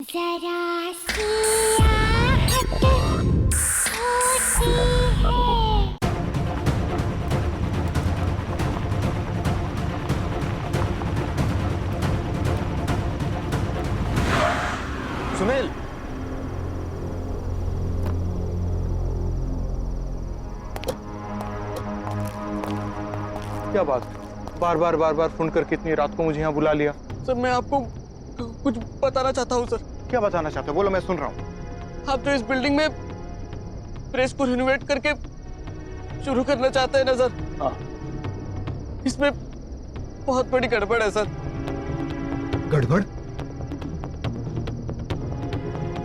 जरा सी आहट होती है। सुनील, क्या बात? बार बार फोन करके इतनी रात को मुझे यहाँ बुला लिया। सर मैं आपको कुछ बताना चाहता हूँ सर। क्या बताना चाहते हो? बोलो, मैं सुन रहा हूँ। आप जो इस बिल्डिंग में प्रेस को रिनोवेट करके शुरू करना चाहते हैं ना सर, हाँ। इसमें बहुत बड़ी गड़बड़ है सर। गड़बड़?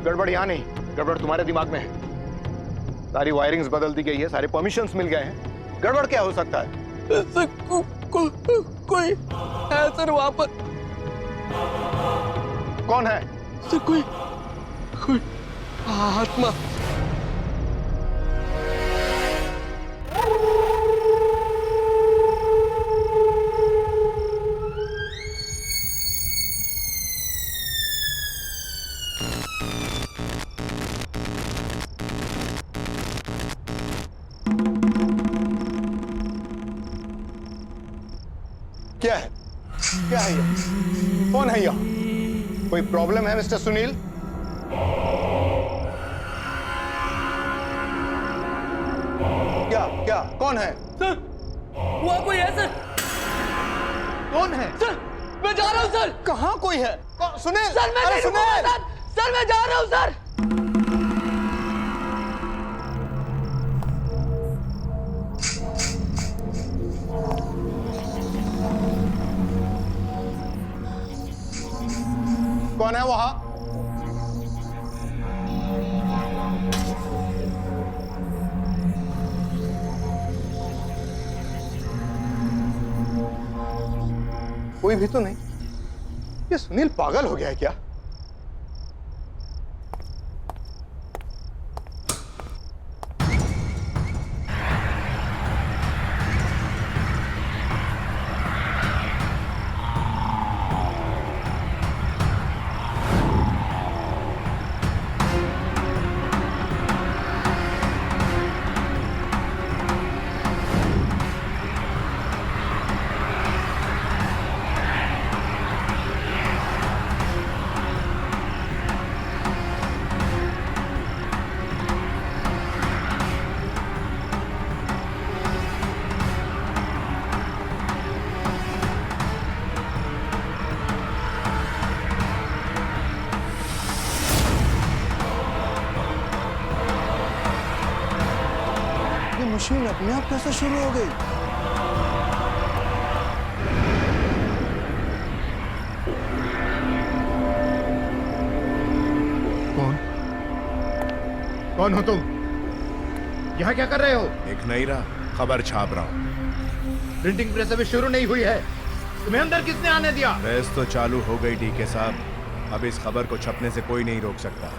गड़बड़ यहाँ नहीं, गड़बड़ तुम्हारे दिमाग में है। सारी वायरिंग्स बदल दी गई है, सारे परमिशंस मिल गए हैं। गड़बड़ क्या हो सकता है? सर कोई है सर वहां पर। कौन है? सर कोई आत्मा। क्या है? क्या है ये? कौन है यह? कोई प्रॉब्लम है मिस्टर सुनील? क्या कौन है? सर वहां कोई है सर। कौन है? सर मैं जा रहा हूं सर। कहाँ कोई है? सुनील! सर मैं अरे नहीं रुकूंगा सर। सर मैं जा रहा हूं सर। कौन है वहां? कोई भी तो नहीं। ये सुनील पागल हो गया है क्या? मशीन अपने आप कैसे शुरू हो गई? कौन हो तुम? यहाँ क्या कर रहे हो? एक नहीं रहा, खबर छाप रहा हूँ। प्रिंटिंग प्रेस अभी शुरू नहीं हुई है, तुम्हें अंदर किसने आने दिया? प्रेस तो चालू हो गई डीके साहब, अब इस खबर को छपने से कोई नहीं रोक सकता।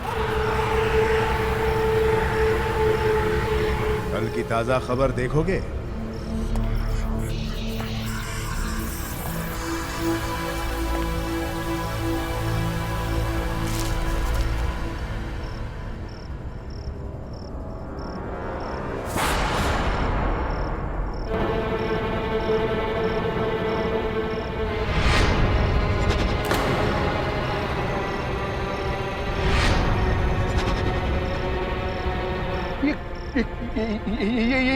कल की ताजा खबर देखोगे?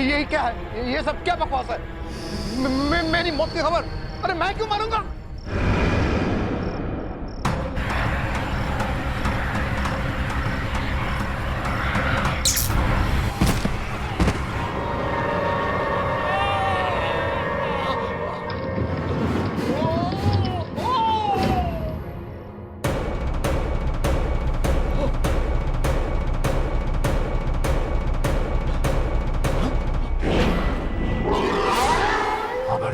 ये क्या है? ये सब क्या बकवास है? मेरी मौत की खबर? अरे मैं क्यों मारूंगा?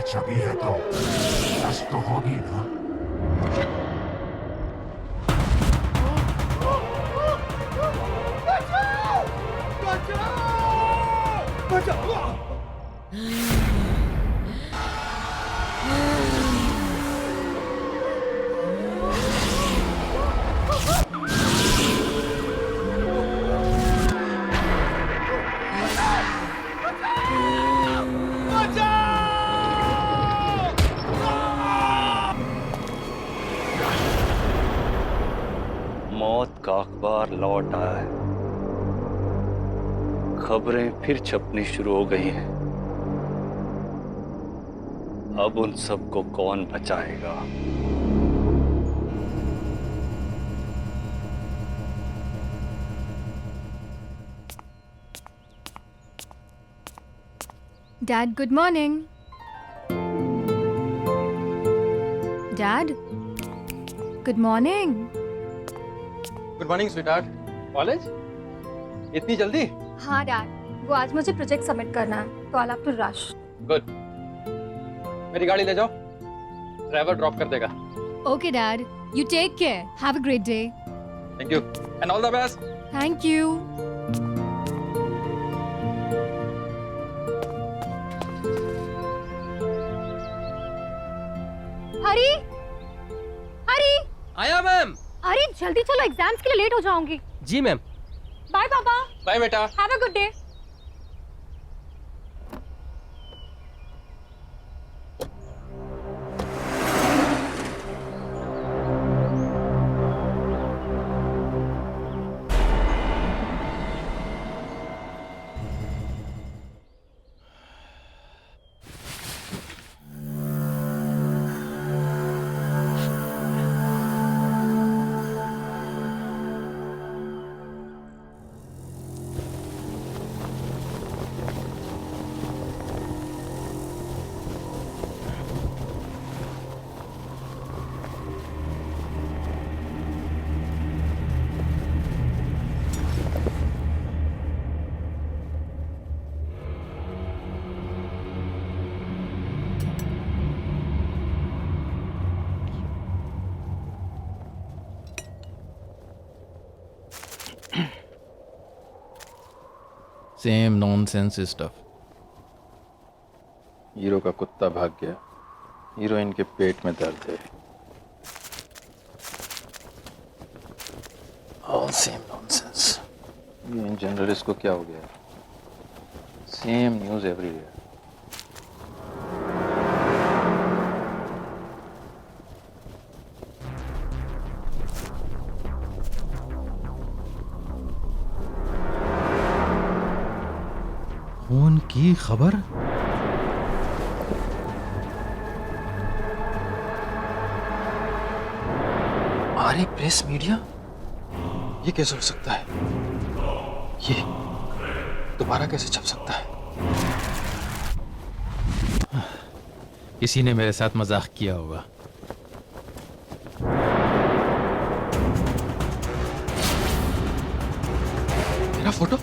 छपी है तो सच तो हो मौत का अखबार लौट आया है। खबरें फिर छपनी शुरू हो गई हैं। अब उन सबको कौन बचाएगा? Dad, good morning. Dad, good morning. Good morning sweetheart. College इतनी जल्दी? हाँ डैड, वो आज मुझे प्रोजेक्ट सबमिट करना है तो I have to rush. Good. मेरी गाड़ी ले जाओ, ड्राइवर ड्रॉप कर देगा। Okay dad, you take care. Have a great day. Thank you and all the best. Thank you. हरी, हरी, आया मैम। अरे जल्दी चलो, एग्जाम्स के लिए लेट हो जाऊंगी। जी मैम। बाय पापा। बाय बेटा। Have a good day. Same nonsense stuff. Hero का कुत्ता भाग गया, हीरोइन के पेट में दर्द है। All same nonsense. ये इन जर्नलिस्ट को क्या हो गया? Same news everywhere. खून की खबर? अरे प्रेस मीडिया, ये कैसे हो सकता है? ये दोबारा कैसे छप सकता है? किसी ने मेरे साथ मजाक किया होगा। मेरा फोटो?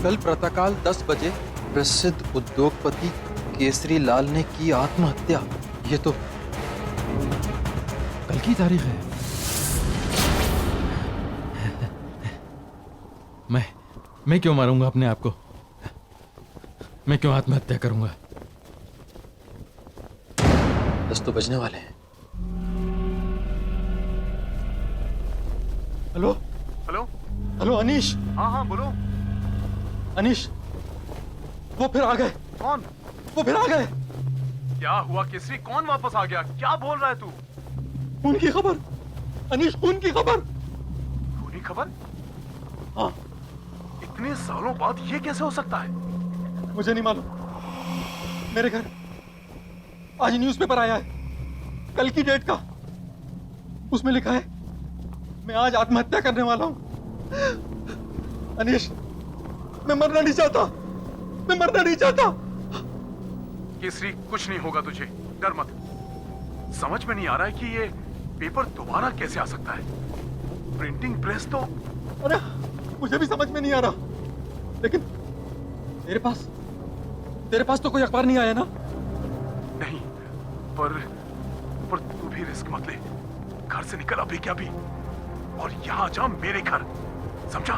कल प्रातःकाल 10 बजे प्रसिद्ध उद्योगपति केसरी लाल ने की आत्महत्या। ये तो कल की तारीख है। मैं क्यों मारूंगा अपने आप को? मैं क्यों आत्महत्या करूंगा? 10 तो बजने वाले हैं। Hello hello hello Anish. हाँ हाँ बोलो। अनीश, वो फिर आ गए। कौन? वो फिर आ गए। क्या हुआ केसरी? कौन वापस आ गया? क्या बोल रहा है तू? खून की खबर अनीश, खून की खबर। खूनी खबर? हाँ। इतने सालों बाद ये कैसे हो सकता है? मुझे नहीं मालूम। मेरे घर आज न्यूज़पेपर आया है, कल की डेट का। उसमें लिखा है मैं आज आत्महत्या करने वाला हूं। अनीश, मैं मरना नहीं चाहता। मैं मरना नहीं चाहता। केसरी कुछ नहीं होगा तुझे, डर मत। समझ में नहीं आ रहा है कि ये पेपर दोबारा कैसे आ सकता है। प्रिंटिंग प्रेस तो... अरे मुझे भी समझ में नहीं आ रहा, लेकिन तेरे पास तो कोई अखबार नहीं आया ना? नहीं, पर तू भी रिस्क मत ले। घर से निकल अभी क्या भी, और यहाँ जा मेरे घर, समझा?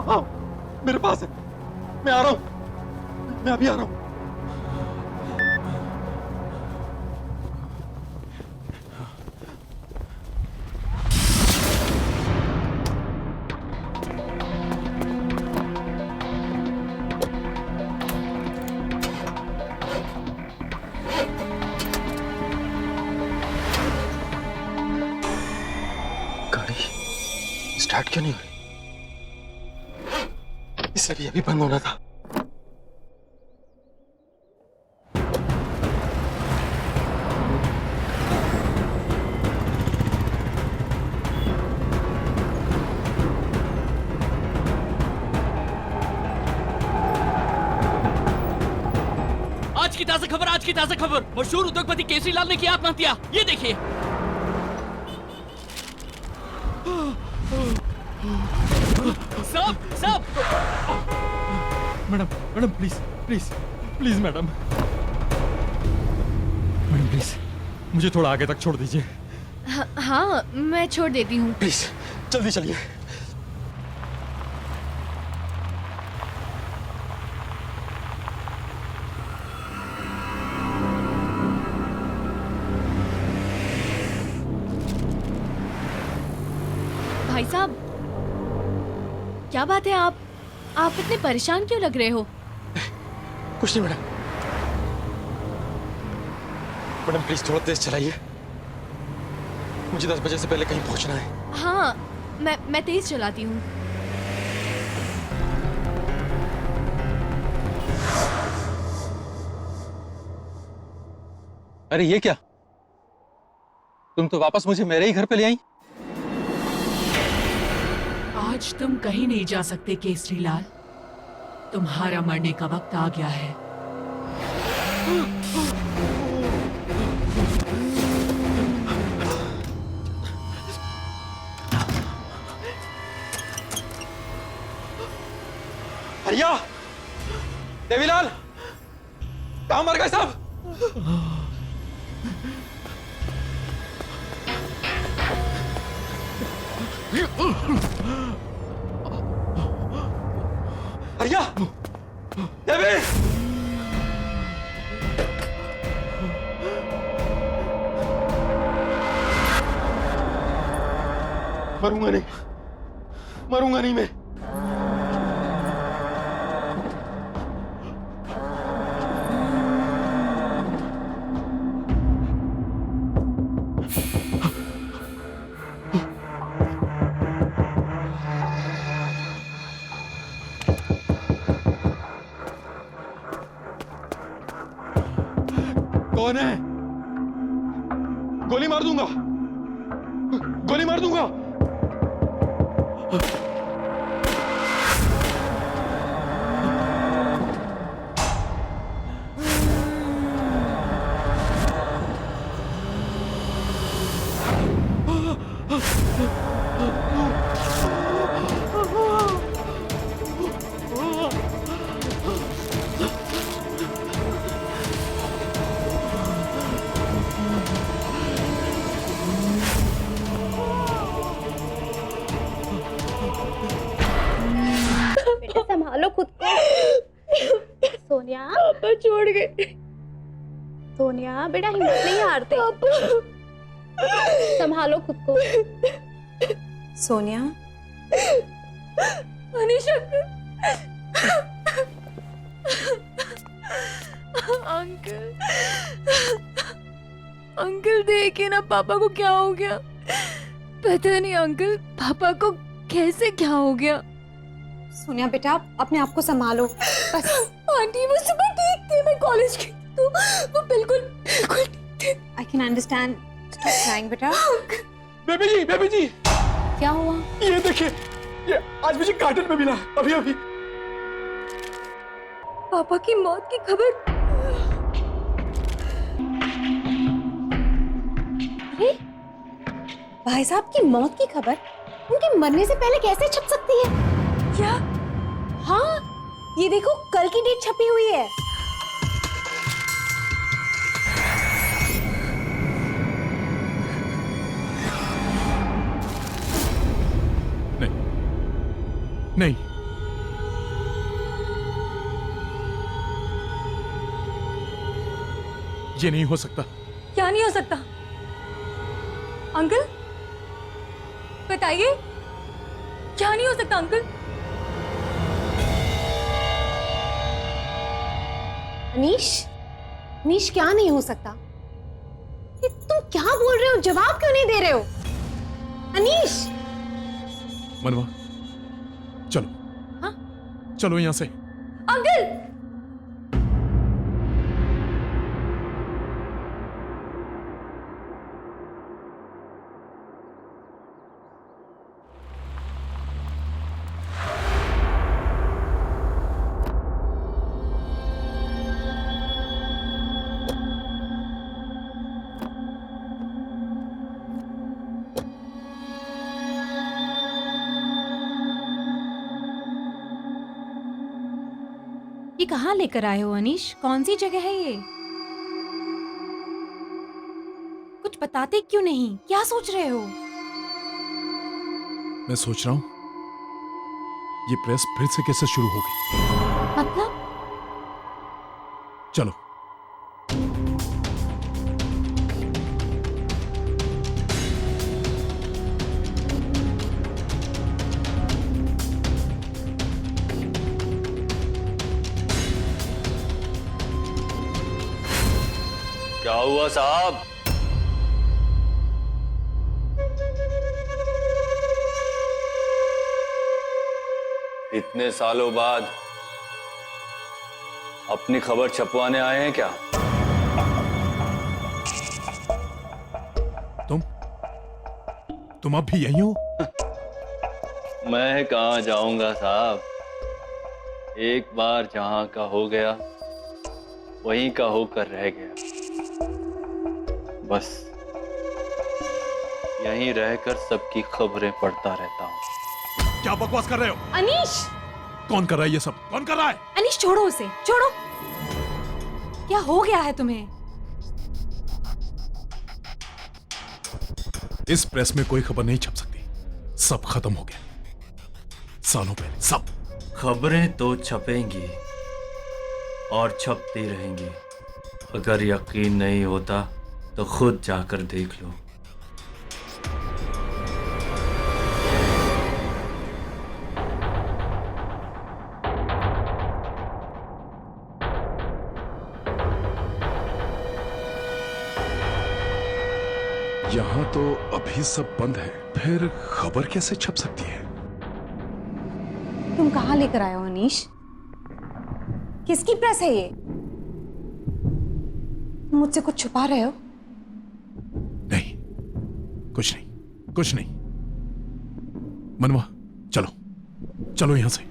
हाँ, मेरे पास है। मैं आ रहा हूं, मैं अभी आ रहा हूं। गाड़ी स्टार्ट क्यों नहीं हो रही? इसे भी अभी बंद होना था। आज की ताजा खबर, मशहूर उद्योगपति केसरी लाल ने किया आत्महत्या। ये देखिए। सब madam madam please please please madam madam please मुझे थोड़ा आगे तक छोड़ दीजिए। हाँ मैं छोड़ देती हूँ। प्लीज जल्दी चलिए। भाई साहब, क्या बात है, आप इतने परेशान क्यों लग रहे हो? कुछ नहीं मैडम। मैडम प्लीज थोड़ा तेज चलाइए, मुझे 10 बजे से पहले कहीं पहुंचना है। हाँ मैं तेज चलाती हूँ। अरे ये क्या, तुम तो वापस मुझे मेरे ही घर पे ले आई। आज तुम कहीं नहीं जा सकते केसरी लाल, तुम्हारा मरने का वक्त आ गया है। भैया, देवीलाल, कहाँ मर गए साहब? भैया, देवी, मरूंगा नहीं मैं। कौन है? गोली मार दूंगा, गोली मार दूंगा। संभालो खुद को। सोनिया, पापा छोड़ गए। सोनिया बेटा हिम्मत नहीं हारते। संभालो खुद को। सोनिया, अनीशा अंकल, अंकल देखिए ना पापा को क्या हो गया। पता नहीं अंकल, पापा को कैसे क्या हो गया। सोनिया बेटा अपने आप को संभालो बस। आंटी वो सुबह ठीक थे, मैं कॉलेज गई तो वो बिल्कुल ठीक थे। I can understand. Stop crying बेटा। बेबी जी क्या हुआ? ये देखिए, ये आज मुझे कार्टन में मिला अभी अभी। पापा की मौत की खबर। अरे भाई साहब की मौत की खबर उनके मरने से पहले कैसे छप सकती है? क्या? हाँ ये देखो कल की डेट छपी हुई है। नहीं, ये नहीं हो सकता। क्या नहीं हो सकता? अंकल बताइए, क्या नहीं हो सकता अंकल? अनीश क्या नहीं हो सकता? ये तुम क्या बोल रहे हो? जवाब क्यों नहीं दे रहे हो? अनीश। मनवा, चलो। हाँ? चलो यहाँ से। अंकल। ये कहाँ लेकर आए हो अनीश? कौन सी जगह है ये? कुछ बताते क्यों नहीं? क्या सोच रहे हो? मैं सोच रहा हूँ ये प्रेस फिर से कैसे शुरू होगी। मतलब? चलो। क्या हुआ साहब? इतने सालों बाद अपनी खबर छपवाने आए हैं क्या? तुम अब भी यहीं हो? मैं कहां जाऊंगा साहब, एक बार जहां का हो गया वहीं का होकर रह गया। बस यहीं रहकर सबकी खबरें पढ़ता रहता हूं। क्या बकवास कर रहे हो? अनीश! कौन कर रहा है ये सब? कौन कर रहा है? अनीश छोड़ो उसे, छोड़ो। क्या हो गया है तुम्हें? इस प्रेस में कोई खबर नहीं छप सकती। सब खत्म हो गया सालों पहले, सब। खबरें तो छपेंगी और छपती रहेंगी। अगर यकीन नहीं होता तो खुद जाकर देख लो। यहाँ तो अभी सब बंद है, फिर खबर कैसे छप सकती है? तुम कहाँ लेकर आए हो अनीश? किसकी प्रेस है ये? तुम मुझसे कुछ छुपा रहे हो? नहीं, कुछ नहीं, कुछ नहीं। मनवा, चलो, चलो यहां से।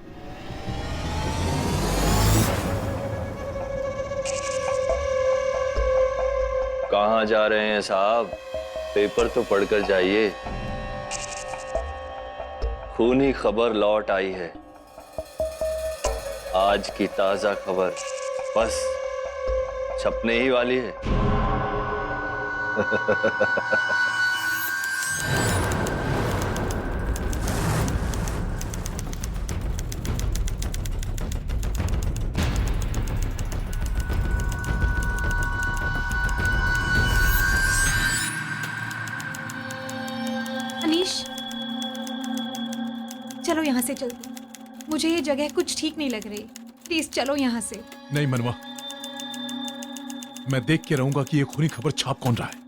कहां जा रहे हैं साहब? पेपर तो पढ़कर जाइए। खूनी खबर लौट आई है, आज की ताजा खबर बस छपने ही वाली है। अनीश, चलो यहाँ से जल्दी। मुझे ये जगह कुछ ठीक नहीं लग रही। प्लीज चलो यहाँ से। नहीं मनवा, मैं देख के रहूंगा कि ये खूनी खबर छाप कौन रहा है।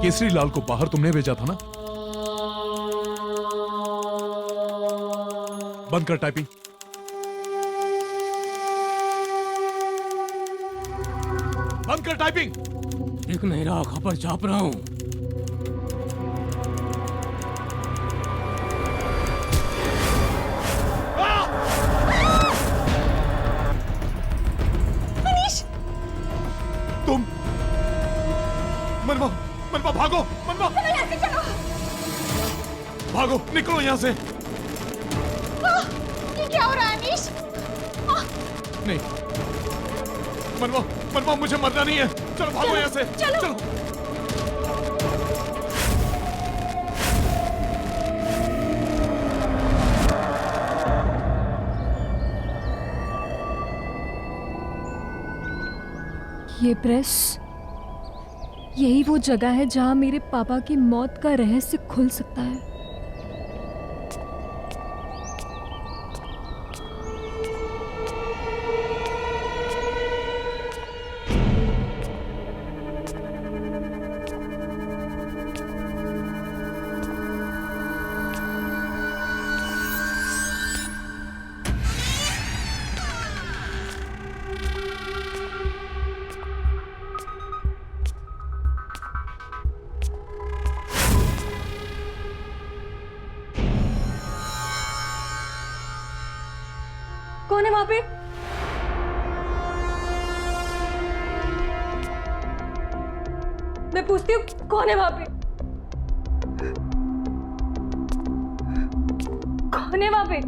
केसरी लाल को बाहर तुमने भेजा था ना? बंद कर टाइपिंग। बंद कर टाइपिंग। दिख नहीं रहा, खबर छाप रहा हूं। अनीश! तुम मनवा, मनवा भागो, मनवा! चलो यहाँ से, चलो। भागो, निकलो यहाँ से। ये क्या हो रहा है अनीश? नहीं, मनवा, मनवा मुझे मरना नहीं है। चलो भागो यहाँ से। चलो। चलो। ये प्रेस, यही वो जगह है जहां मेरे पापा की मौत का रहस्य खुल सकता है। कौन है वहां पे? मैं पूछती हूँ कौन है वहां पे? कौन है वहां पे?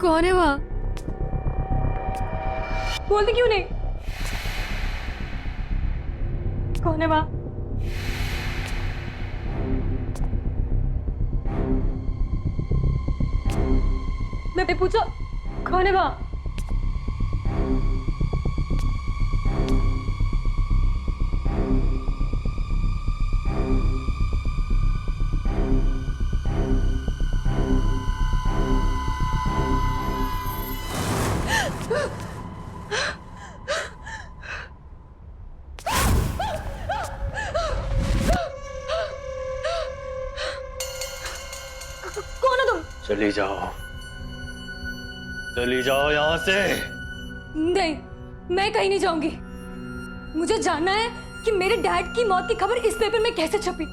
कौन है वहां? बोलती क्यों नहीं? कौन है वहां? मैं पूछो कौन है वहां? कौन हो तुम? चली जाओ, चली जाओ यहाँ से। नहीं, मैं कहीं नहीं जाऊंगी। मुझे जानना है कि मेरे डैड की मौत की खबर इस पेपर में कैसे छपी,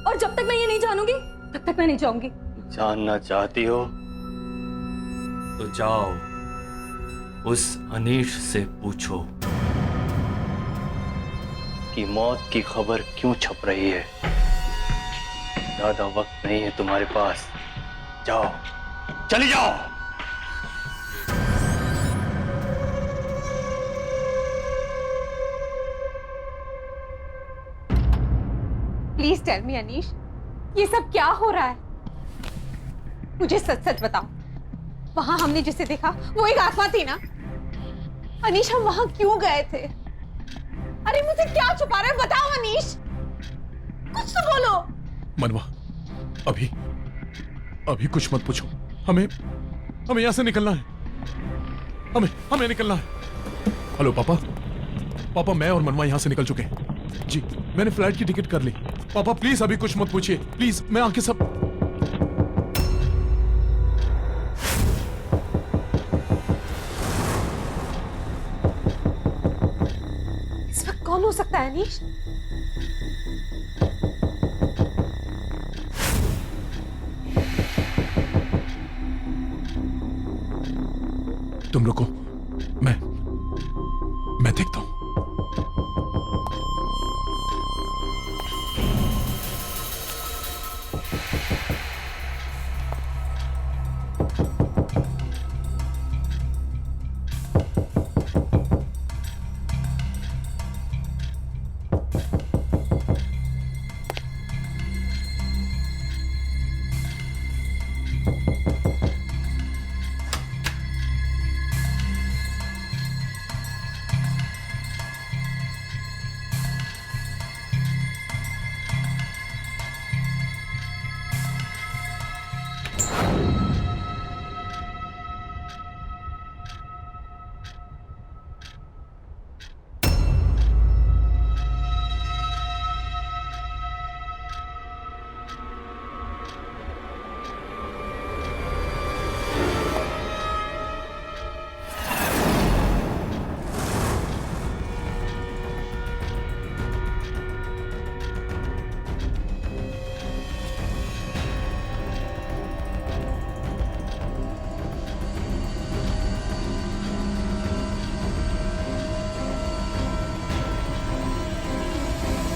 और जब तक मैं ये नहीं जानूंगी तब तक मैं नहीं जाऊंगी। जानना चाहती हो तो जाओ, उस अनीश से पूछो कि मौत की खबर क्यों छप रही है। ज्यादा वक्त नहीं है तुम्हारे पास, जाओ, चली जाओ। प्लीज टेल मी अनीश, ये सब क्या हो रहा है? मुझे सच सच बताओ, वहां हमने जिसे देखा वो एक आत्मा थी ना? अनीश, हम वहां क्यों गए थे? अरे मुझे क्या छुपा रहे हो? बताओ अनीश, कुछ तो बोलो। मनवा, अभी कुछ मत पूछो। हमें यहाँ से निकलना है। हमें निकलना है। हेलो पापा, मैं और मनवा यहाँ से निकल चुके हैं। जी, मैंने फ्लाइट की टिकट कर ली। पापा प्लीज अभी कुछ मत पूछिए, प्लीज। मैं आके सब इस वक्त कौन हो सकता है अनीश? तुम रुको, मैं देखता हूं।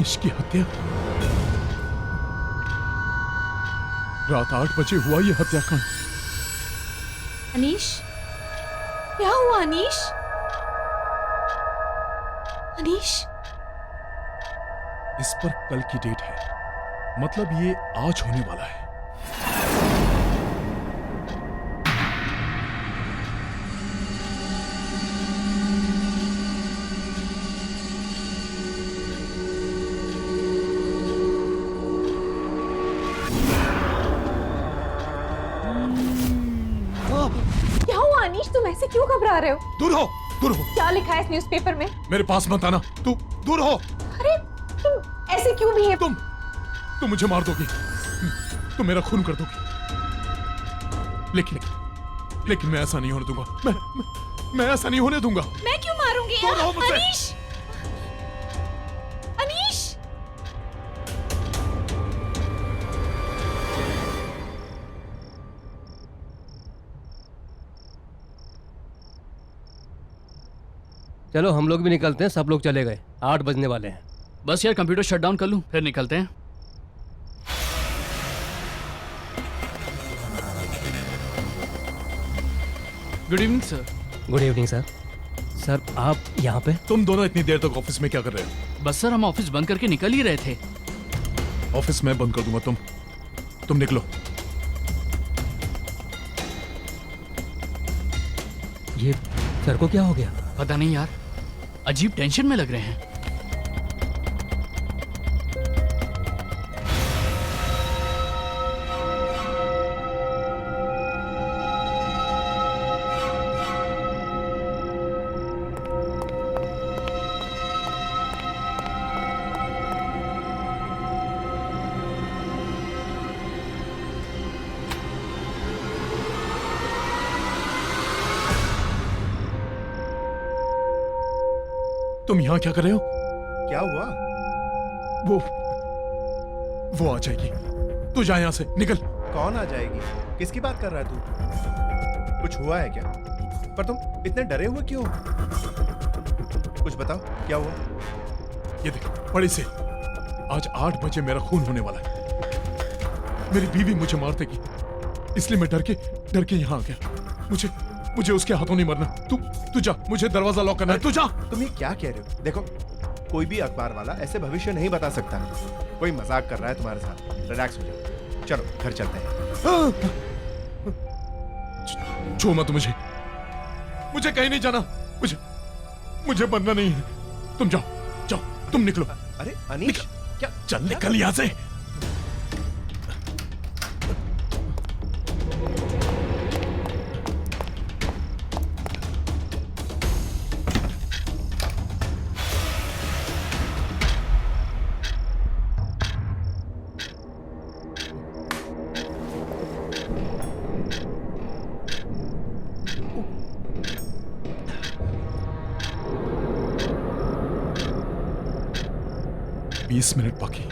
इसकी हत्या रात 8 बजे हुआ। ये हत्याकांड। अनीश, क्या हुआ अनीश? अनीश, इस पर कल की डेट है, मतलब ये आज होने वाला है। क्या हुआ अनीश, तुम ऐसे क्यों घबरा रहे हो? दूर हो, दूर हो। क्या लिखा है इस न्यूज़पेपर में? मेरे पास मत आना, तू दूर हो। अरे तुम ऐसे क्यों बिहेव? तुम मुझे मार दोगी, तुम मेरा खून कर दोगी, लेकिन मैं ऐसा नहीं होने दूंगा। मैं ऐसा नहीं होने दूंगा। मैं क्यों मारूंगी? दूर हो मुझसे। अनीश, अनीश, चलो हम लोग भी निकलते हैं, सब लोग चले गए, 8 बजने वाले हैं। बस यार कंप्यूटर शट डाउन कर लूं, फिर निकलते हैं। Good evening sir. Good evening sir. Sir आप यहाँ पे? तुम दोनों इतनी देर तक ऑफिस में क्या कर रहे हो? बस सर हम ऑफिस बंद करके निकल ही रहे थे। ऑफिस में बंद कर दूंगा, तुम निकलो। ये सर को क्या हो गया? पता नहीं यार, अजीब टेंशन में लग रहे हैं। तुम यहाँ क्या कर रहे हो? क्या हुआ? वो आ जाएगी, तू जा यहाँ से, निकल। कौन आ जाएगी? किसकी बात कर रहा है तू? कुछ हुआ है क्या? पर तुम इतने डरे हुए क्यों? कुछ बताओ, क्या हुआ? ये देख, बड़ी से आज 8 बजे मेरा खून होने वाला है। मेरी बीवी मुझे मार देगी, इसलिए मैं डर के यहाँ आ गया। मुझे उसके हाथों नहीं मरना। तू जा, मुझे दरवाजा लॉक करना है, तू जा। तुम ये क्या कह रहे हो? देखो, कोई भी अखबार वाला ऐसे भविष्य नहीं बता सकता। कोई मजाक कर रहा है तुम्हारे साथ। रिलैक्स हो जाओ, चलो घर चलते हैं। छू मत मुझे कहीं नहीं जाना। मुझे मरना नहीं है। तुम जाओ, तुम निकलो। अरे अनीश, क्या? चल निकल यहाँ से। बीस मिनट बाकी।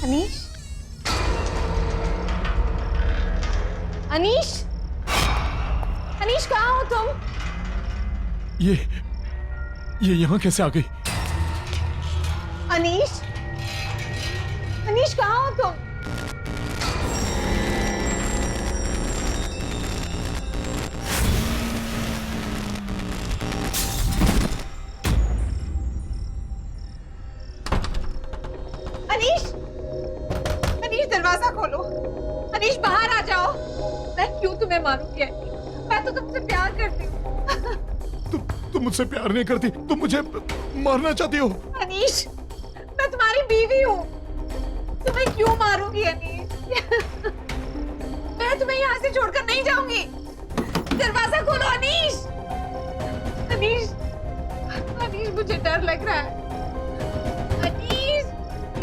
अनीश, अनीश, अनीश कहाँ हो तुम? ये यहाँ कैसे आ गई? अनीश, अनीश कहाँ हो तुम? अनीश, दरवाजा खोलो। अनीश बाहर आ जाओ। मैं क्यों तुम्हें मारूंगी? मैं तो तुमसे प्यार करती हूँ। तुम मुझसे प्यार नहीं करती, तुम मुझे मारना चाहती हो। अनीश, मैं तुम्हारी बीवी हूँ, तुम्हें क्यों मारूंगी अनीश? मैं तुम्हें यहाँ से छोड़कर नहीं जाऊंगी। दरवाजा खोलो अनीश। अनीश, अनीश मुझे डर लग रहा है। अनीश,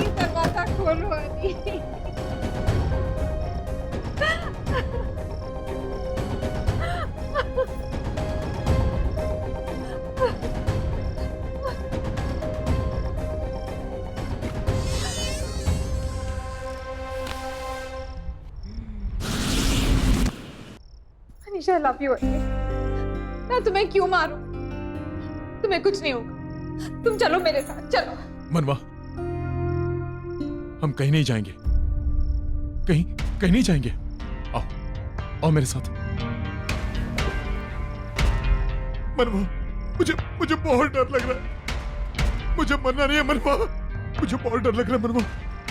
दरवाजा खोलो Anish. Anish, I love you Anish. मैं तुम्हें क्यों मारूं? तुम्हें कुछ नहीं होगा। तुम चलो मेरे साथ, चलो। मनवा, हम कहीं नहीं जाएंगे, कहीं नहीं जाएंगे। आओ आओ मेरे साथ। मनवा, मुझे बहुत डर लग रहा है। मुझे मरना नहीं है मनवा, मुझे बहुत डर लग रहा है मनवा,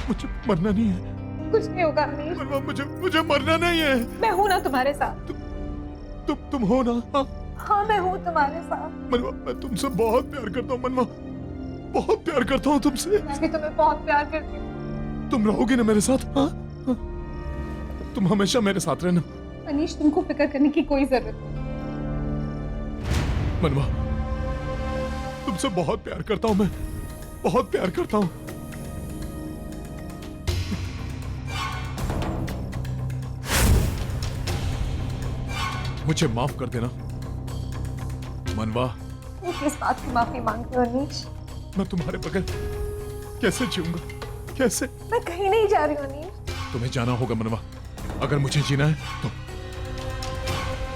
मुझे मरना नहीं है। कुछ नहीं होगा अनीश। मनवा, मुझे मरना नहीं है। मैं हूं ना तुम्हारे साथ। तुम हो ना? हाँ मैं हूँ तुम्हारे साथ। मनवा, मैं तुमसे बहुत प्यार करता हूँ मनवा, बहुत प्यार करता हूँ तुमसे। मैं भी तुम्हें बहुत प्यार करती हूँ। तुम रहोगे ना मेरे साथ? हाँ, तुम हमेशा मेरे साथ रहना। अनीश, तुमको फिक्र करने की कोई जरूरत नहीं। मनवा, तुमसे बहुत प्यार करता हूं मैं, बहुत प्यार करता हूं। मुझे माफ कर देना मनवा। तुम किस बात की माफी मांगते हो अनीश? मैं तुम्हारे बगैर कैसे जीऊंगा, कैसे? मैं कहीं नहीं जा रही हूँ अनीश। तुम्हें जाना होगा मनवा, अगर मुझे जीना है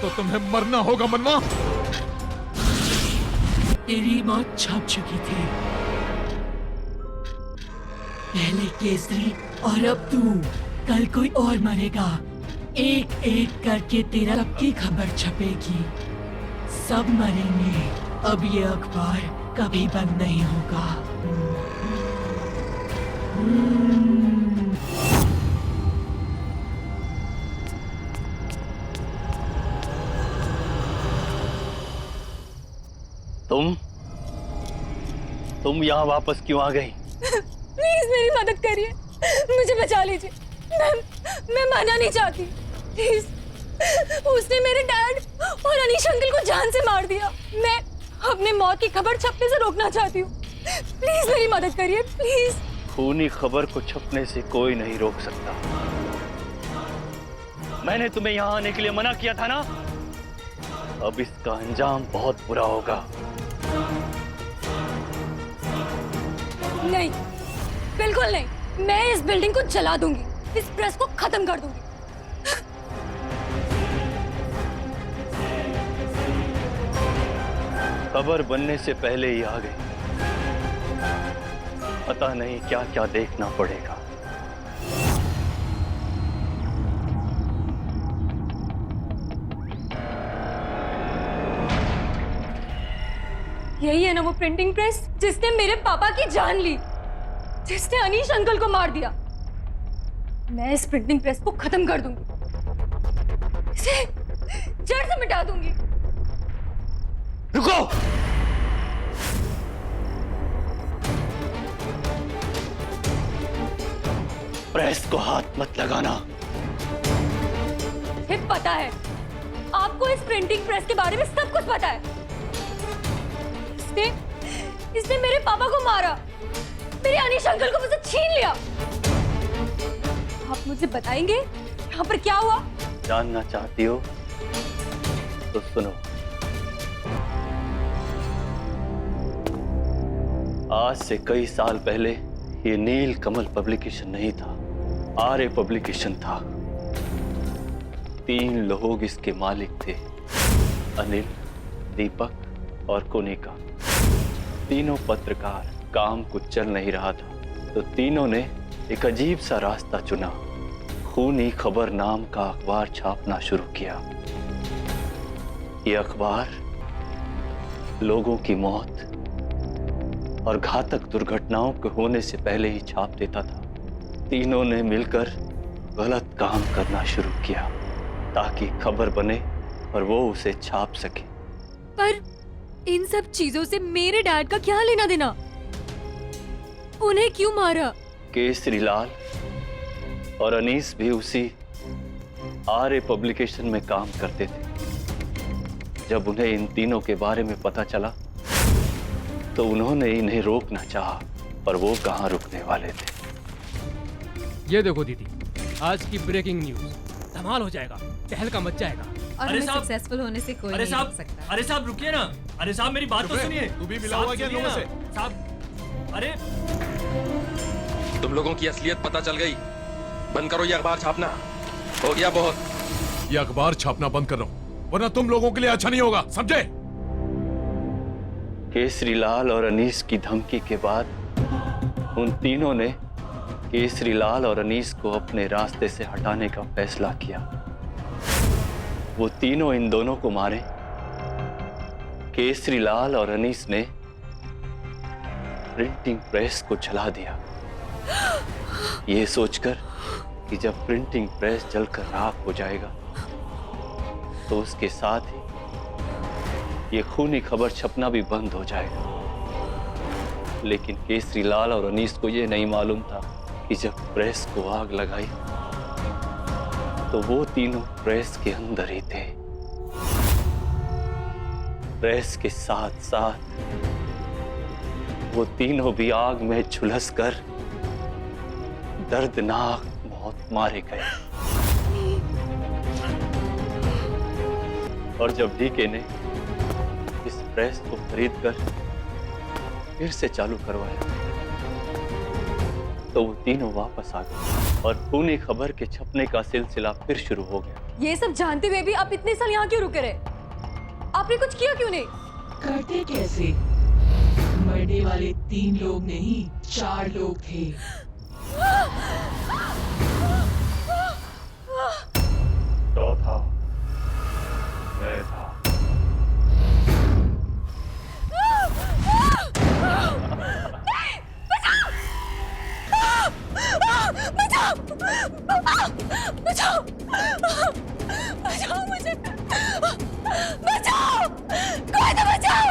तो तुम्हें मरना होगा मनवा। तेरी मौत छप चुकी थी, पहले केसरी और अब तू। कल कोई और मरेगा, एक एक करके तेरा सबकी खबर छपेगी, सब मरेंगे। अब ये अखबार कभी बंद नहीं होगा। तुम यहाँ वापस क्यों आ गई? प्लीज मेरी मदद करिए, मुझे बचा लीजिए। मैं मरना नहीं चाहती, प्लीज। उसने मेरे डैड और अनीश अंकल को जान से मार दिया। मैं अपने मौत की खबर छपने से रोकना चाहती हूँ। प्लीज मेरी मदद करिए, प्लीज। खूनी खबर को छपने से कोई नहीं रोक सकता। मैंने तुम्हें यहाँ आने के लिए मना किया था ना? अब इसका अंजाम बहुत बुरा होगा। नहीं, बिल्कुल नहीं। मैं इस बिल्डिंग को जला दूंगी, इस प्रेस को खत्म कर दूंगी। खबर बनने से पहले ही आ गई, पता नहीं क्या क्या देखना पड़ेगा। यही है ना वो प्रिंटिंग प्रेस जिसने मेरे पापा की जान ली, जिसने अनीश अंकल को मार दिया। मैं इस प्रिंटिंग प्रेस को खत्म कर दूंगी, इसे जड़ से मिटा दूंगी। रुको! प्रेस को हाथ मत लगाना। मुझे पता है, आपको इस प्रिंटिंग प्रेस के बारे में सब कुछ पता है। इसने मेरे पापा को मारा, मेरे अनीश अंकल को मुझसे छीन लिया। आप मुझे बताएंगे यहाँ पर क्या हुआ? जानना चाहती हो तो सुनो। आज से कई साल पहले ये नील कमल पब्लिकेशन नहीं था, आर्य पब्लिकेशन था। 3 लोग इसके मालिक थे, अनिल, दीपक और कोनिका। तीनों पत्रकार। काम कुछ चल नहीं रहा था तो तीनों ने एक अजीब सा रास्ता चुना। खूनी खबर नाम का अखबार छापना शुरू किया। ये अखबार लोगों की मौत और घातक दुर्घटनाओं के होने से पहले ही छाप देता था। तीनों ने मिलकर गलत काम करना शुरू किया ताकि खबर बने और वो उसे छाप सके। पर इन सब चीजों से मेरे डैड का क्या लेना देना? उन्हें क्यों मारा? केसरीलाल और अनीस भी उसी आर्य पब्लिकेशन में काम करते थे। जब उन्हें इन तीनों के बारे में पता चला तो उन्होंने इन्हें रोकना चाहा, पर वो कहां रुकने वाले थे। ये देखो दीदी, आज की ब्रेकिंग न्यूज। धमाल हो जाएगा, तहलका मच जाएगा। और हमें सक्सेसफुल होने से कोई नहीं रोक सकता। अरे साहब रुकिए ना। अरे साहब मेरी बात तो सुनिए। तू भी मिला हुआ क्या लोगों से? साहब, अरे तुम लोगों की असलियत पता चल गई। बंद करो ये अखबार छापना, हो गया बहुत। ये अखबार छापना बंद कर रहा हूं, वरना तुम लोगों के लिए अच्छा नहीं होगा, समझे? केसरीलाल और अनीस की धमकी के बाद उन तीनों ने केसरीलाल और अनीस को अपने रास्ते से हटाने का फैसला किया। वो तीनों इन दोनों को मारे। केसरी लाल और अनीस ने प्रिंटिंग प्रेस को जला दिया, ये सोचकर कि जब प्रिंटिंग प्रेस जलकर राख हो जाएगा तो उसके साथ ही ये खूनी खबर छपना भी बंद हो जाएगा। लेकिन केसरी लाल और अनीस को ये नहीं मालूम था कि जब प्रेस को आग लगाई तो वो तीनों प्रेस के अंदर ही थे। प्रेस के साथ साथ वो तीनों भी आग में झुलसकर दर्दनाक मौत मारे गए। और जब डीके ने इस प्रेस को खरीदकर फिर से चालू करवाया तो वो तीनों वापस आ गए और खूनी खबर के छपने का सिलसिला फिर शुरू हो गया। ये सब जानते हुए भी आप इतने साल यहाँ क्यों रुके रहे? आपने कुछ किया क्यों नहीं? करते कैसे? मरने वाले 3 लोग नहीं 4 लोग थे। चौथा मैं था। बचाओ! बचाओ! बचाओ मुझे! बचाओ! कोई तो बचाओ!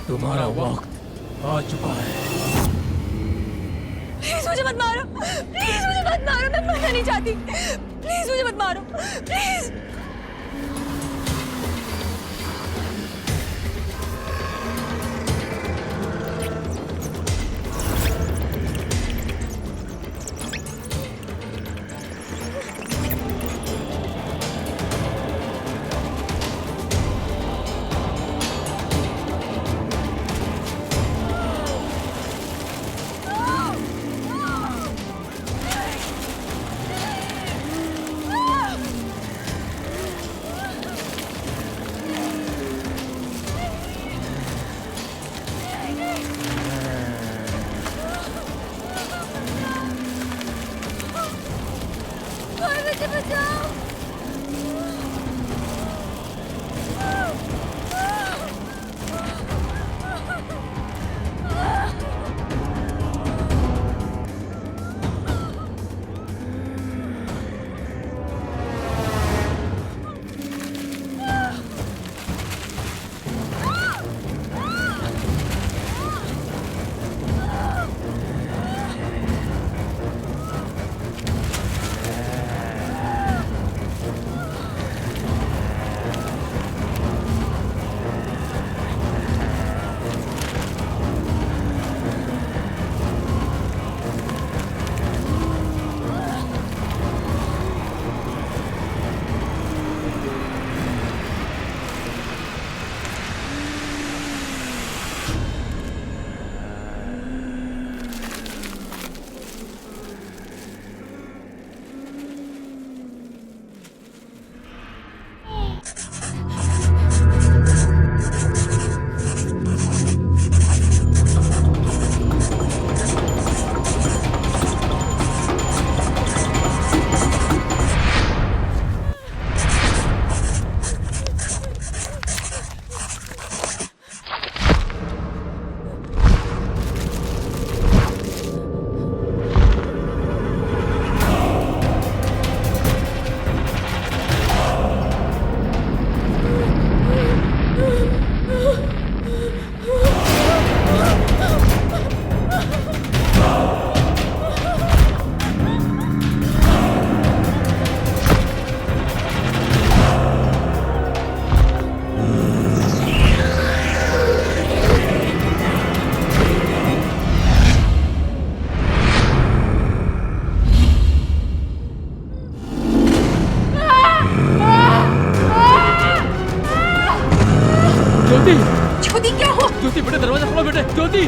तुम्हारा वक्त आ चुका है। प्लीज मुझे मत मारो! प्लीज मुझे मत मारो! मैं मरना नहीं चाहती। प्लीज मुझे मत मारो! प्लीज! ज्योति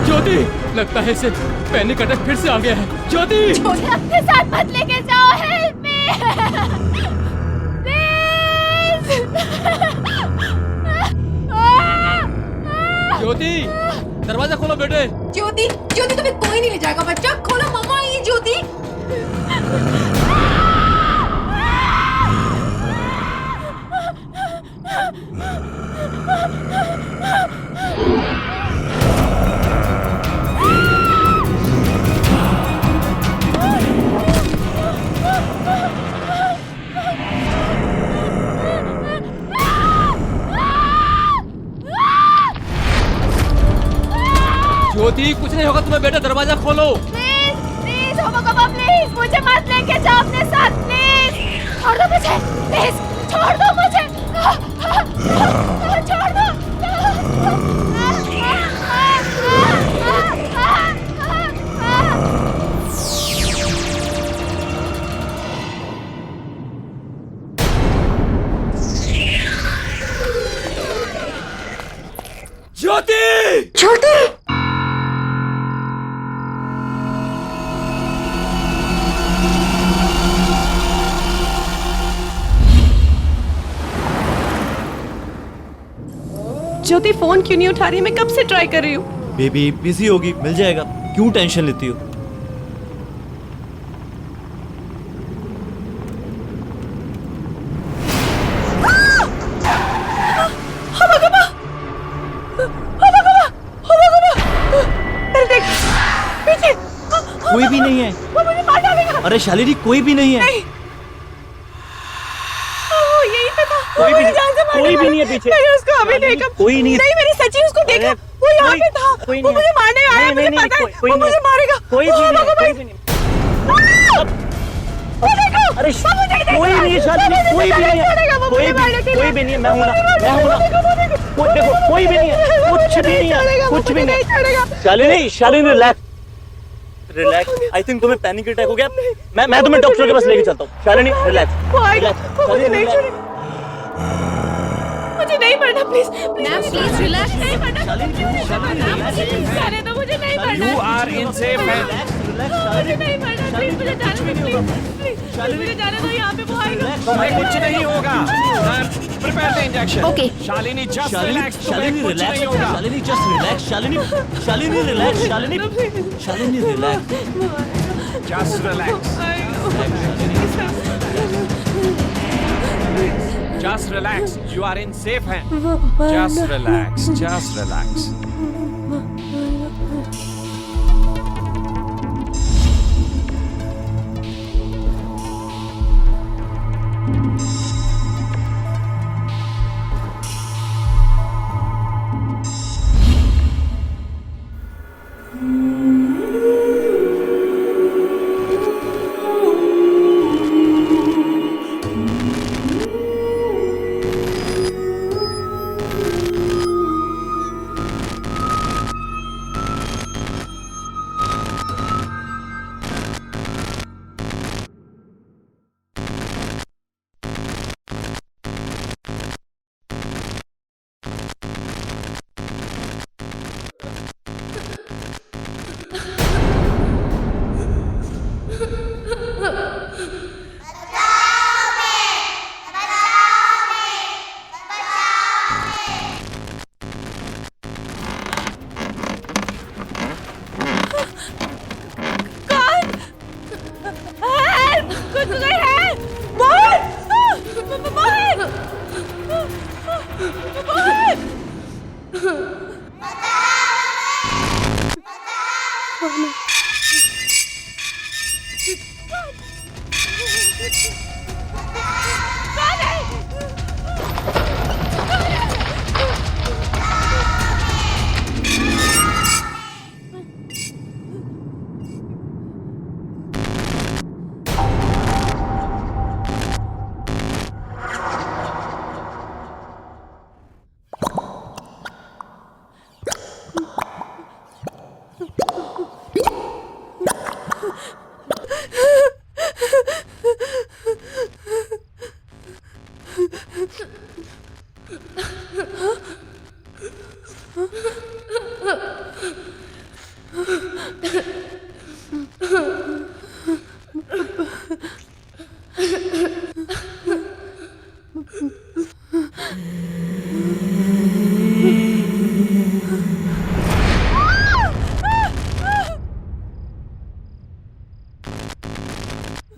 ज्योति लगता है इसे पैनिक अटैक फिर से आ गया है। ज्योति अपने साथ मत लेके जाओ, हेल्प मी। ज्योति दरवाजा खोलो बेटे। ज्योति ज्योति तुम्हें कोई नहीं ले जाएगा बच्चा, खोलो मम्मा ये ज्योति। ज्योति कुछ नहीं होगा तुम्हें बेटा, दरवाजा खोलो। प्लीज प्लीज होमोकोपा प्लीज मुझे मत लेके जाओ अपने साथ प्लीज। छोड़ दो मुझे प्लीज, छोड़ दो मुझे, छोड़ दो। ज्योति ज्योति ज्योति फोन क्यों नहीं उठा रही? मैं कब से ट्राई कर रही हूँ। बेबी बिजी होगी, मिल जाएगा, क्यों टेंशन लेती हो? कोई भी नहीं है। वो मुझे मार डालेगा। अरे शालिनी कोई भी नहीं है। नहीं। वो यहीं पे था। कोई भी मुझे जान से मारने कोई भी वाला। नहीं है पीछे। मैंने उसको अभी देखा। कोई नहीं। नहीं मैंने सच्ची उसको देखा। वो यहाँ पे था। वो मुझे मारने आया, मुझे पता है। वो मुझे मारेगा। कोई भी नहीं, कोई भी नहीं। अरे कोई नहीं है शालिनी, कोई भी नहीं है, कोई भी नहीं है। मैं हूं ना, कोई देखो कोई भी नहीं है, कुछ भी नहीं है, कुछ भी नहीं। Shalini relax relax. I think तुम्हें पैनिक अटैक हो गया। मैं तुम्हें डॉक्टर के पास लेके चलता हूँ। शालिनी रिलैक्स। मुझे नहीं छोड़ेगा, मुझे नहीं मरना प्लीज। Ma'am please relax. नहीं मरना जाने दो, मुझे नहीं मरना। You are in safe hand. मुझे नहीं मरना प्लीज, मुझे जाने दो प्लीज, मुझे जाने दो। यहाँ पे वो आएगा। तुम्हें कुछ नहीं होगा। Prepare the injection. Okay Shalini just relax. Shalini relax. Shalini just relax. Shalini relax. Shalini relax. Just relax. Just relax. You are in safe hands. Just relax. Just relax.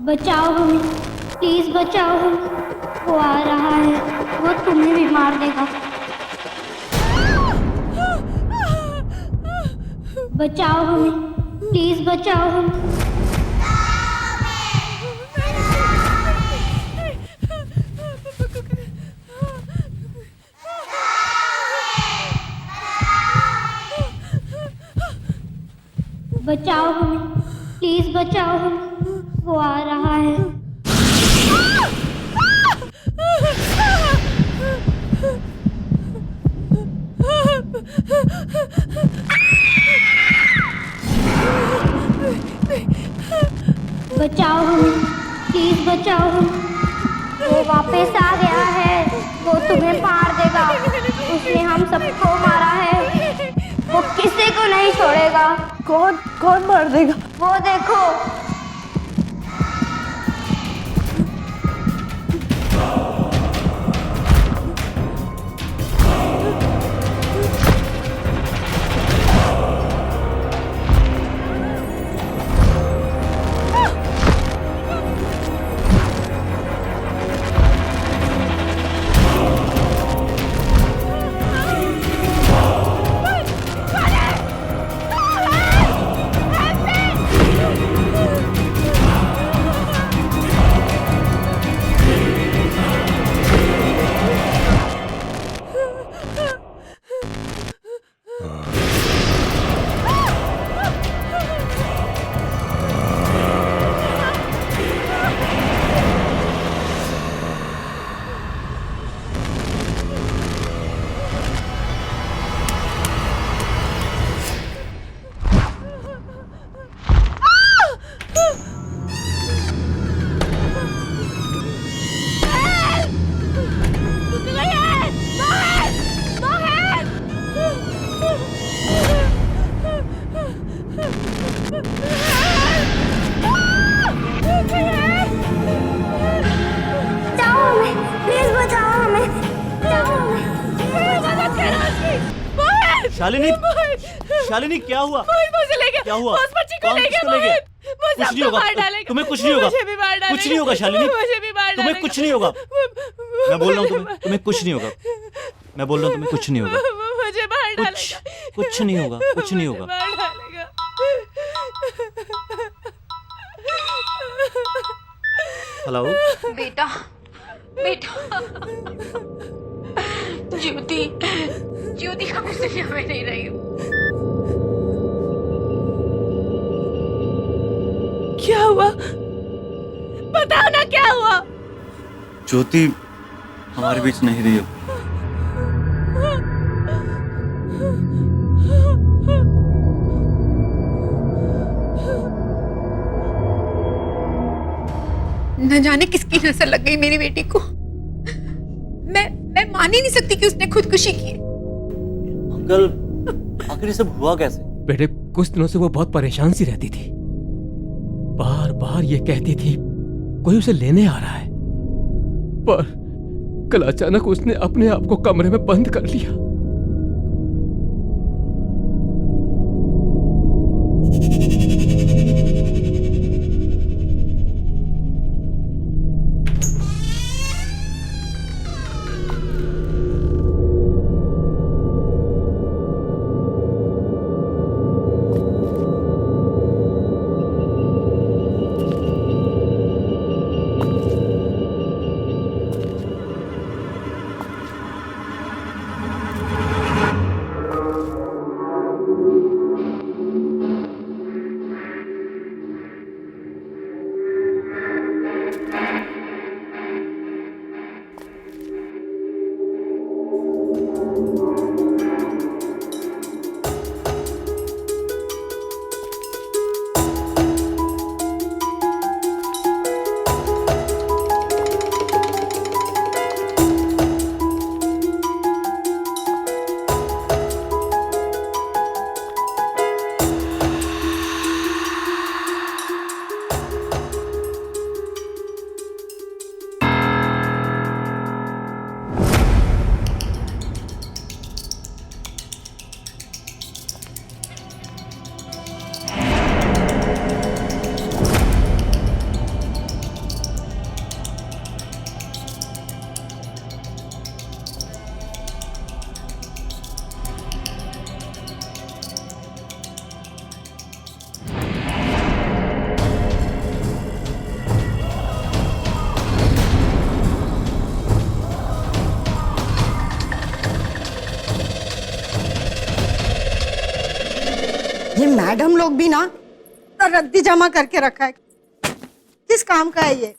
बचाओ हमें, प्लीज बचाओ हमें, वो आ रहा है, वो तुम्हें भी मार देगा। बचाओ हमें, प्लीज बचाओ हमें। बचाओ हमें, प्लीज बचाओ हमें, वो आ रहा है। बचाओ हमें, प्लीज बचाओ हमें, वो वापस आ गया है, वो तुम्हें मार देगा, उसने हम सबको मारा है, वो किसी को नहीं छोड़ेगा। कौन मार देगा? वो देखो। शालिनी, शालिनी क्या हुआ? मुझे ले गया। क्या हुआ? कौन किसको ले गया? कुछ नहीं होगा, तुम्हें कुछ नहीं होगा, कुछ नहीं होगा शालिनी, तुम्हें कुछ नहीं होगा। मैं बोल रहा हूँ तुम्हें कुछ नहीं होगा, मैं बोल रहा हूँ तुम्हें कुछ नहीं होगा, मुझे मार डालेगा। कुछ नहीं होगा, कुछ नहीं होगा। मार डालेगा। हेलो बेटा, बेटा, ज्योति, ज्योति का कुछ मैं नहीं रही हूँ। क्या हुआ? बताओ ना क्या हुआ? ज्योति हमारे बीच नहीं रही अब। न जाने किसकी नजर लग गई मेरी बेटी को। मैं मान ही नहीं सकती कि उसने खुदकुशी की। अंकल, आखिर ये सब हुआ कैसे? बेटे, कुछ दिनों से वो बहुत परेशान सी रहती थी। बार बार ये कहती थी कोई उसे लेने आ रहा है, पर कल अचानक उसने अपने आप को कमरे में बंद कर लिया। ये मैडम लोग भी ना रद्दी जमा करके रखा है। किस काम का है ये?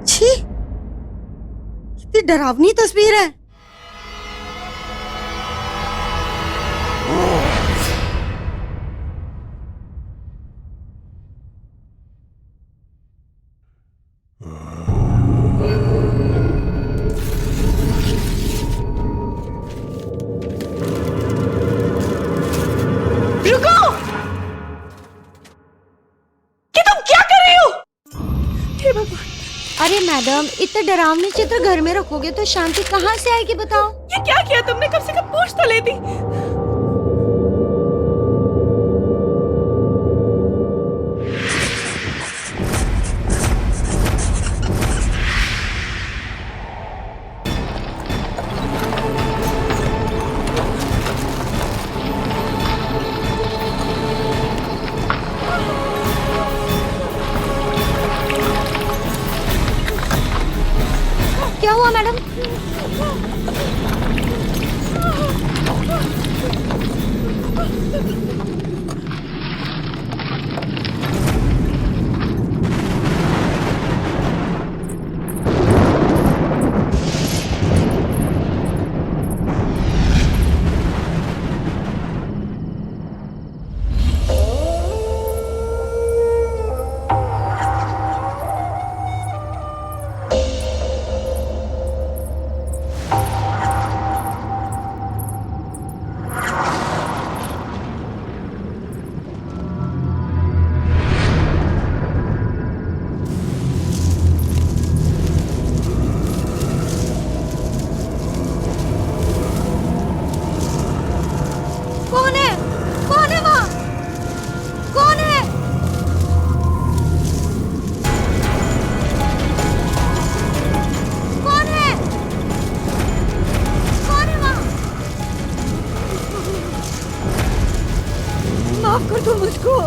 छी, कितनी डरावनी तस्वीर है। अरे मैडम, इतने डरावने चित्र घर में रखोगे तो शांति कहाँ से आएगी बताओ? ये क्या किया तुमने? कम से कम पूछ तो लेती। क्या हुआ मैडम? कौन है? कौन है वहाँ? कौन है? कौन है? कौन है वहाँ? माफ कर दो मुझको।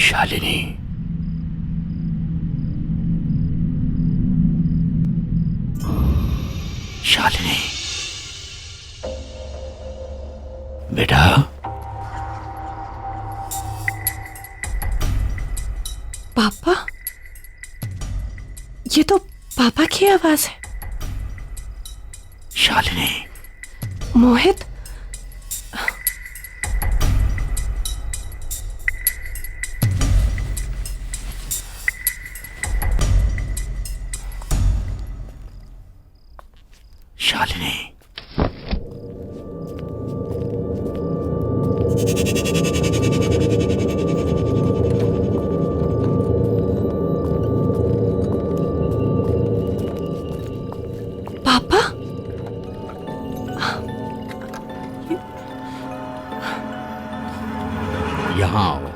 शालिनी, शालिनी बेटा, पापा? ये तो पापा की आवाज है। शालिनी, मोहित? शालिनी, पापा? यहाँ आओ।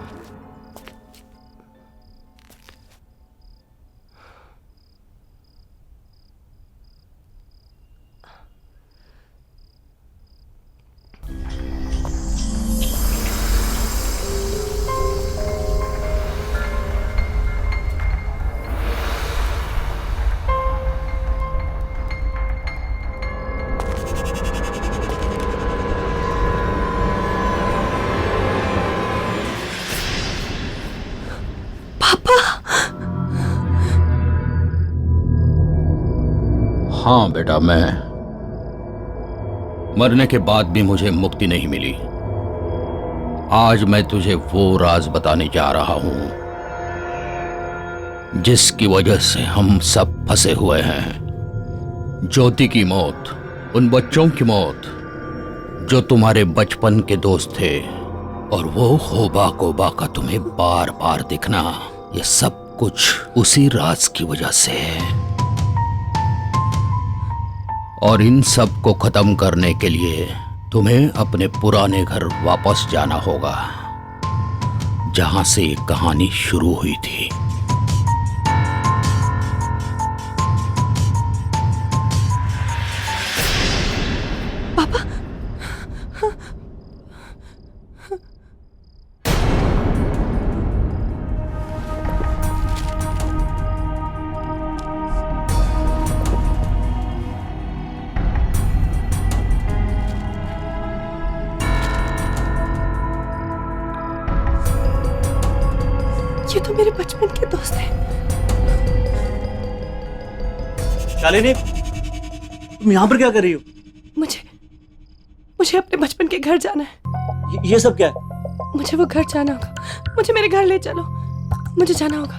हाँ बेटा, मैं मरने के बाद भी मुझे मुक्ति नहीं मिली। आज मैं तुझे वो राज बताने जा रहा हूं जिसकी वजह से हम सब फंसे हुए हैं। ज्योति की मौत, उन बच्चों की मौत जो तुम्हारे बचपन के दोस्त थे, और वो होबा कोबा का तुम्हें बार बार दिखना, ये सब कुछ उसी राज की वजह से है। और इन सब को खत्म करने के लिए तुम्हें अपने पुराने घर वापस जाना होगा, जहां से ये कहानी शुरू हुई थी। पापा, ये तो मेरे बचपन के दोस्त हैं। शालिनी, तुम यहाँ पर क्या कर रही हो? मुझे अपने बचपन के घर जाना है। ये सब क्या है? मुझे वो घर जाना होगा। मुझे मेरे घर ले चलो। मुझे जाना होगा।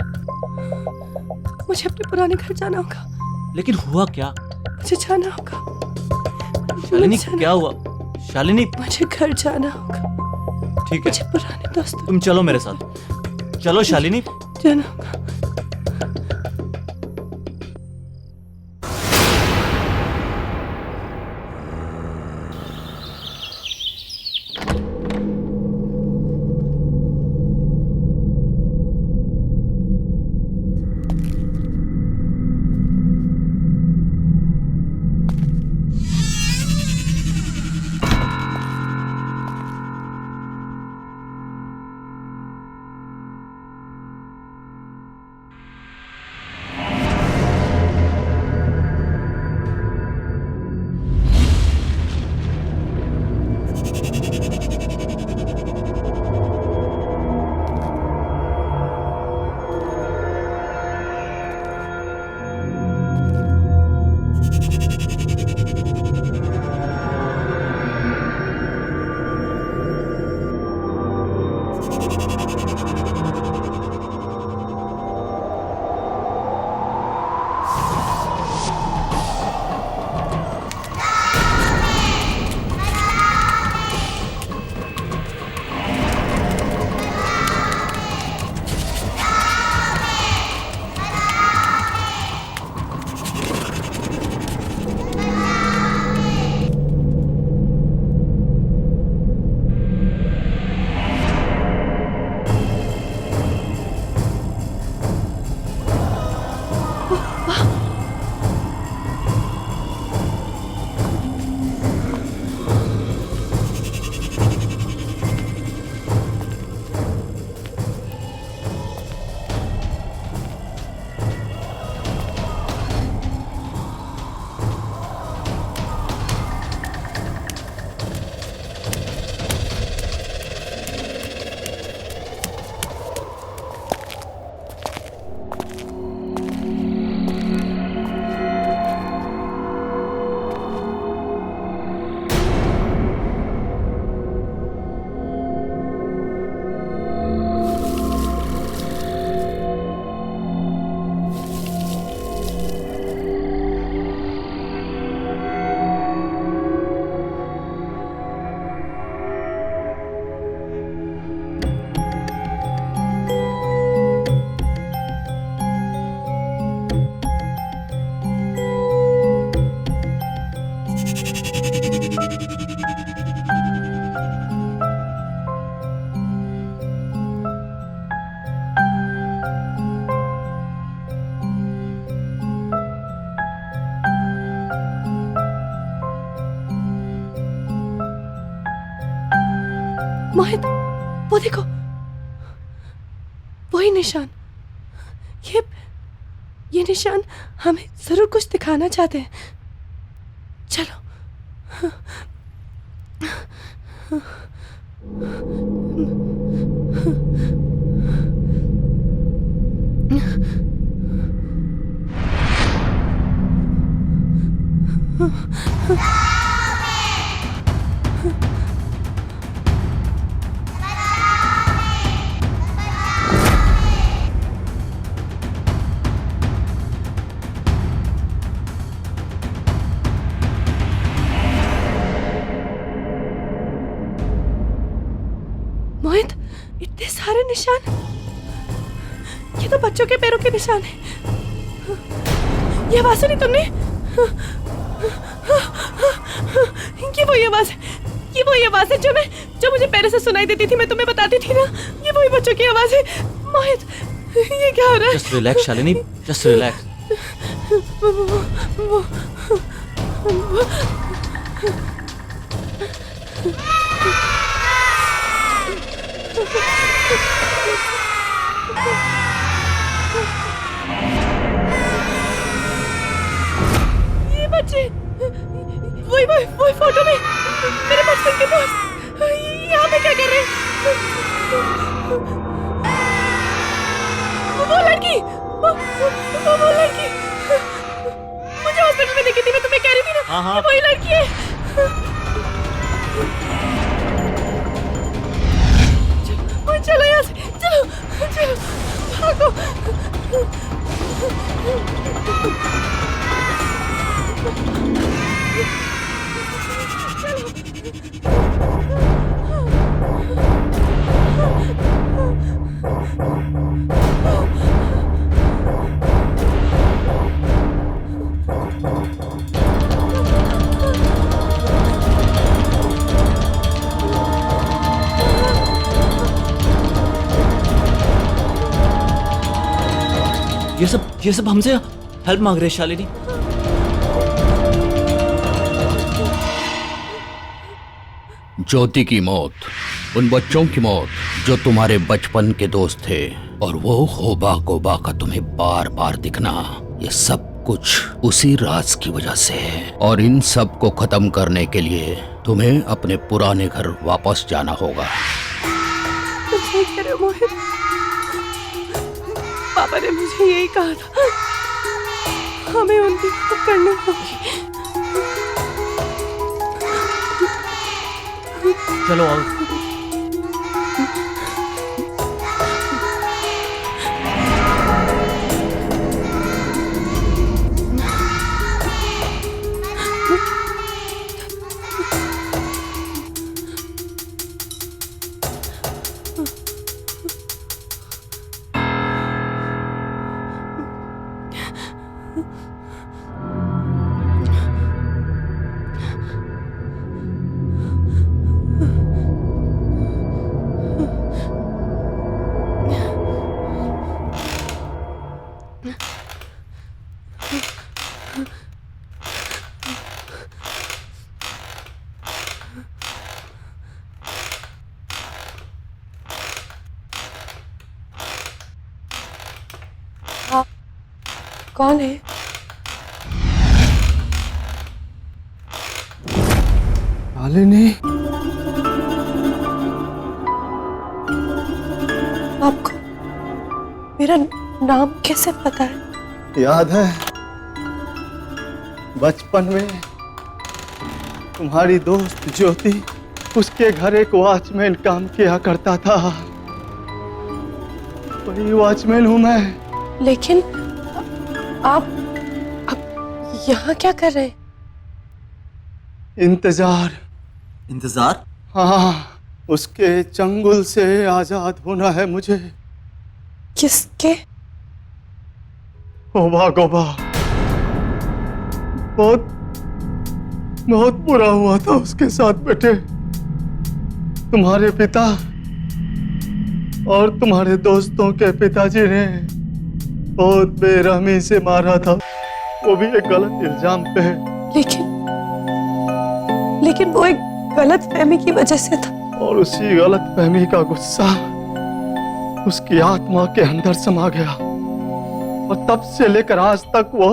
मुझे अपने पुराने घर जाना होगा। लेकिन हुआ क्या? मुझे जाना होगा। शालिनी, क्या हुआ? शालिनी, मुझे घर जाना होगा। ठीक है, मुझे पुराने दोस्त। तुम चलो मेरे साथ। चलो शालिनी। जाना होगा। मोहित, वो देखो, वही निशान। ये निशान हमें जरूर कुछ दिखाना चाहते हैं। चलो। मोहित, इतने सारे निशान। ये तो बच्चों के पैरों के निशान है। ये आवाज सुनी तुमने? ये वही आवाज है ये वही आवाज है जो मुझे पहले से सुनाई देती थी, मैं तुम्हें बताती थी ना, ये वही बच्चों की आवाज है। मोहित, ये क्या हो रहा है? Just relax Shalini, just relax. ये बच्चे वही फोटो में मेरे बचपन के दोस्त यहाँ पे क्या कर रहे हैं? वो लड़की मुझे हॉस्पिटल में देखी थी, मैं तुम्हें कह रही थी ना। हाँ। वही लड़की है। चलो यहाँ से, चलो भागो। ये सब हमसे हेल्प मांग रहे हैं शालिनी। ज्योति की मौत, उन बच्चों की मौत जो तुम्हारे बचपन के दोस्त थे, और वो होबा गोबा का तुम्हें बार बार दिखना, ये सब कुछ उसी राज की वजह से है। और इन सब को खत्म करने के लिए तुम्हें अपने पुराने घर वापस जाना होगा। तुम सही कह रहे हो मोहित, पापा ने मुझे यही कहा था, हमें उनकी मदद करनी होगी। चलो आओ। कौन है? शालिनी, आपको मेरा नाम कैसे पता है? याद है बचपन में तुम्हारी दोस्त ज्योति, उसके घर एक वॉचमैन काम किया करता था, वही वॉचमैन हूं मैं। लेकिन आप यहाँ क्या कर रहे हैं? इंतजार? हाँ, उसके चंगुल से आजाद होना है मुझे। किसके? होबा गोबा। बहुत बुरा हुआ था उसके साथ बेटे। तुम्हारे पिता और तुम्हारे दोस्तों के पिताजी ने बहुत बेरहमी से मारा था, वो भी एक गलत इल्जाम पे। लेकिन वो एक गलत फहमी की वजह से था, और उसी गलत फहमी का गुस्सा उसकी आत्मा के अंदर समा गया, और तब से लेकर आज तक वो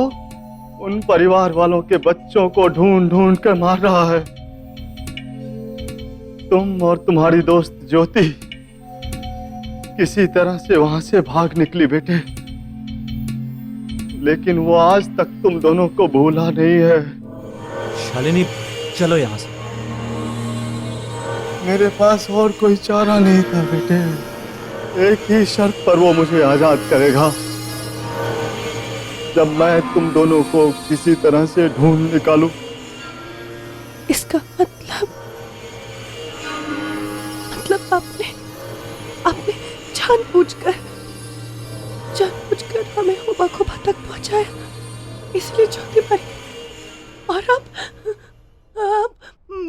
उन परिवार वालों के बच्चों को ढूंढ ढूंढ कर मार रहा है। तुम और तुम्हारी दोस्त ज्योति किसी तरह से वहां से भाग निकली बेटे, लेकिन वो आज तक तुम दोनों को भूला नहीं है। शालिनी, चलो यहाँ से। मेरे पास और कोई चारा नहीं था बेटे, एक ही शर्त पर वो मुझे आजाद करेगा, जब मैं तुम दोनों को किसी तरह से ढूंढ निकालूं। इसका मतलब आपने जानबूझकर हमें होबा गोबा तक पहुंचाया, इसलिए ज्योति मरी। और अब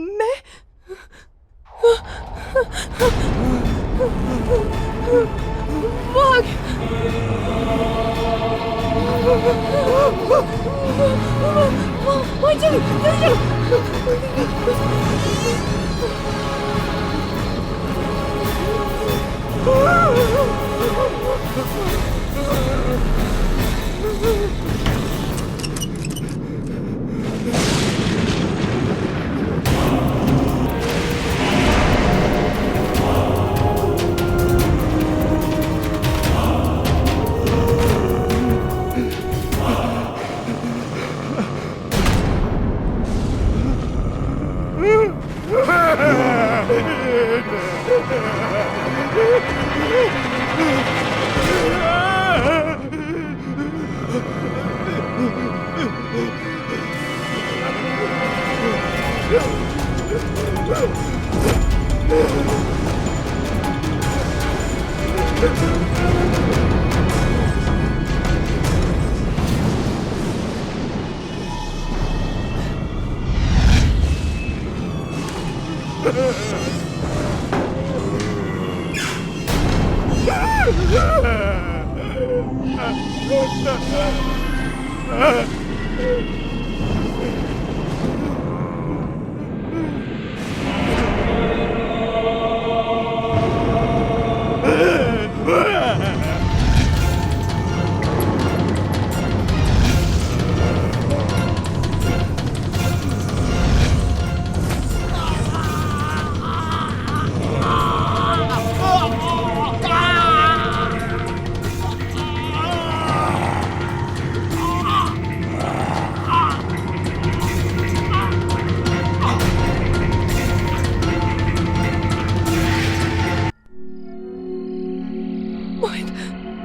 मैं वो आ गया। वो चलो चलो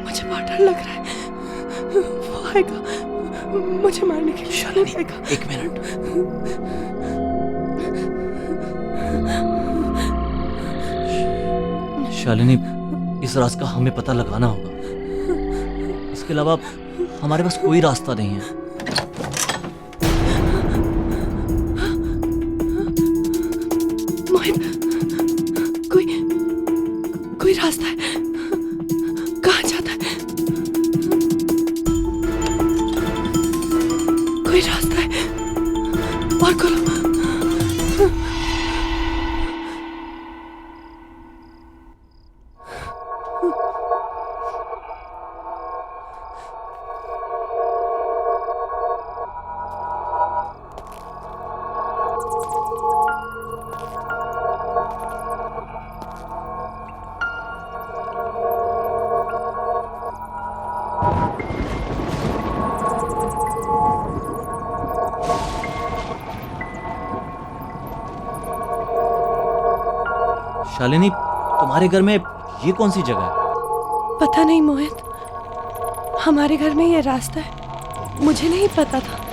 मुझे बहुत डर लग रहा है। वो आएगा मुझे मारने के लिए। शालिनी एक मिनट। शालिनी, इस राज का हमें पता लगाना होगा। इसके अलावा हमारे पास कोई रास्ता नहीं है। मोहित, कोई रास्ता है? कहाँ जाता है? कोई रास्ता है? और खोलो। शालिनी, तुम्हारे घर में ये कौन सी जगह है? पता नहीं मोहित, हमारे घर में ये रास्ता है, मुझे नहीं पता था।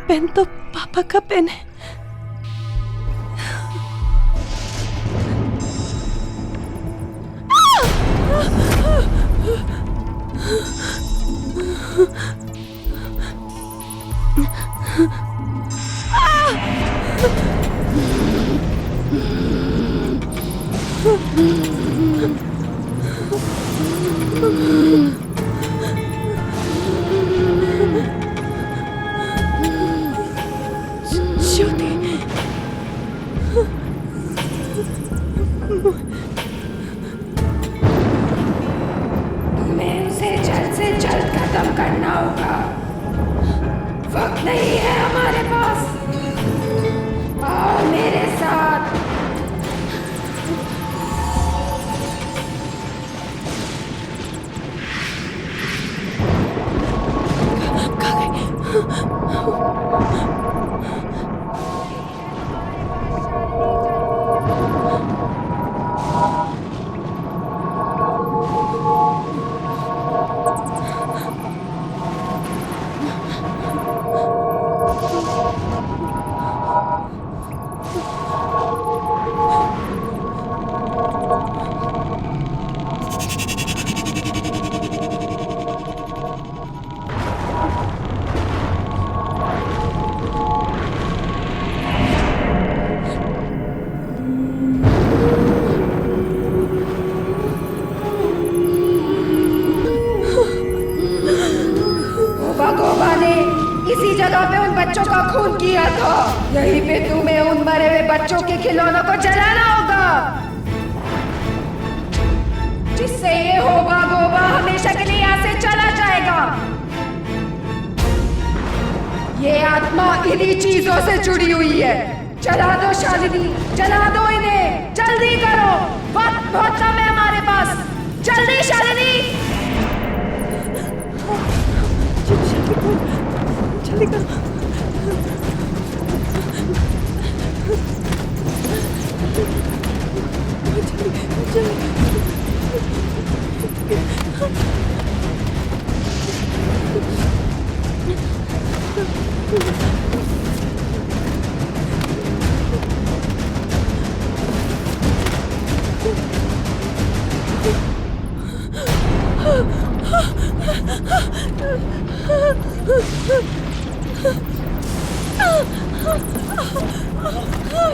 पेन तो पापा का पेन है। ज्योति, तुम्हें उसे जल्द से जल्द खत्म करना होगा। वक्त नहीं है हमारे पास। आओ मेरे साथ। इसी जगह पे उन बच्चों का खून किया था। यहीं पे तुम्हें उन मरे हुए बच्चों के खिलौनों को जलाना होगा, जिससे ये होगा गोबा हमेशा के लिए यहाँ से चला जाएगा। ये आत्मा इन्हीं चीजों से जुड़ी हुई है। जला दो शालिनी, जला दो इन्हें, जल्दी करो, वक्त बहुत कम है हमारे पास। जल्दी शालिनी। जल्दी करो।